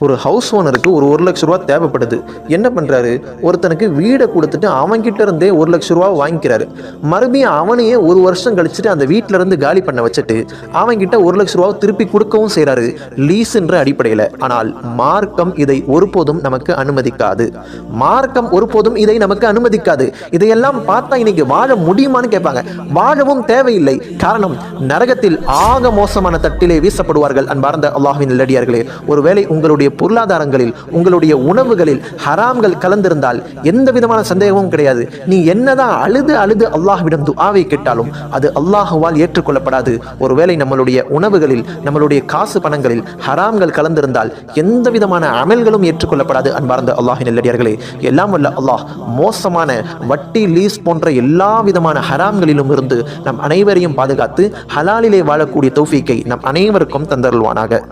ஒரு ஹவுஸ் ஓனருக்கு ஒரு 1,00,000 ரூபா தேவைப்படுது. என்ன பண்ணுறாரு, ஒருத்தனுக்கு வீடை கொடுத்துட்டு அவன்கிட்ட இருந்தே 1,00,000 ரூபா வாங்கிக்கிறாரு. மறுபடியும் அவனையே ஒரு வருஷம் கழிச்சுட்டு அந்த வீட்டில இருந்து காலி பண்ண வச்சுட்டு அவன்கிட்ட 1,00,000 ரூபா திருப்பி கொடுக்கவும் செய்கிறாரு, லீஸ் என்ற அடிப்படையில். ஆனால் மார்க்கம் இதை ஒருபோதும் நமக்கு அனுமதிக்காது. மார்க்கம் ஒருபோதும் இதை நமக்கு அனுமதிக்காது. இதையெல்லாம் பார்த்தா இன்னைக்கு வாழ முடியுமான்னு கேட்பாங்க. வாழவும் தேவையில்லை. காரணம், நரகத்தில் ஆக மோசமான தட்டிலே வீசப்படுவார்கள். அன்பார்ந்த அல்லாஹ்வின் நல்லடியார்களே, ஒருவேளை உங்களுடைய பொருளாதாரங்களில், உங்களுடைய உணவுகளில் ஹராம்கள் கலந்திருந்தால் எந்த விதமான சந்தேகமும் கிடையாது. நீ என்னதான் அழுது அழுது அல்லாஹ்விடம் துஆவை கேட்டாலும் அது அல்லாஹ்வால் ஏற்றுக்கொள்ளப்படாது. ஒருவேளை நம்மளுடைய உணவுகளில், நம்மளுடைய காசு பணங்களில் ஹராம்கள் கலந்திருந்தால் எந்த விதமான அமல்களும் ஏற்றுக்கொள்ளப்படாது. அன்பார்ந்த அல்லாஹ்வின் நல்லடியார்களே, எல்லாம் வல்ல அல்லாஹ் மோசமான வட்டி, லீஸ் போன்ற எல்லா விதமான ஹராம்களிலும் இருந்து நம் அனைவரையும் பாதுகாத்து ஹலாலிலே வாழக்கூடிய தௌஃபீக்கை நம் அனைவருக்கும் தந்தருள்வானாக.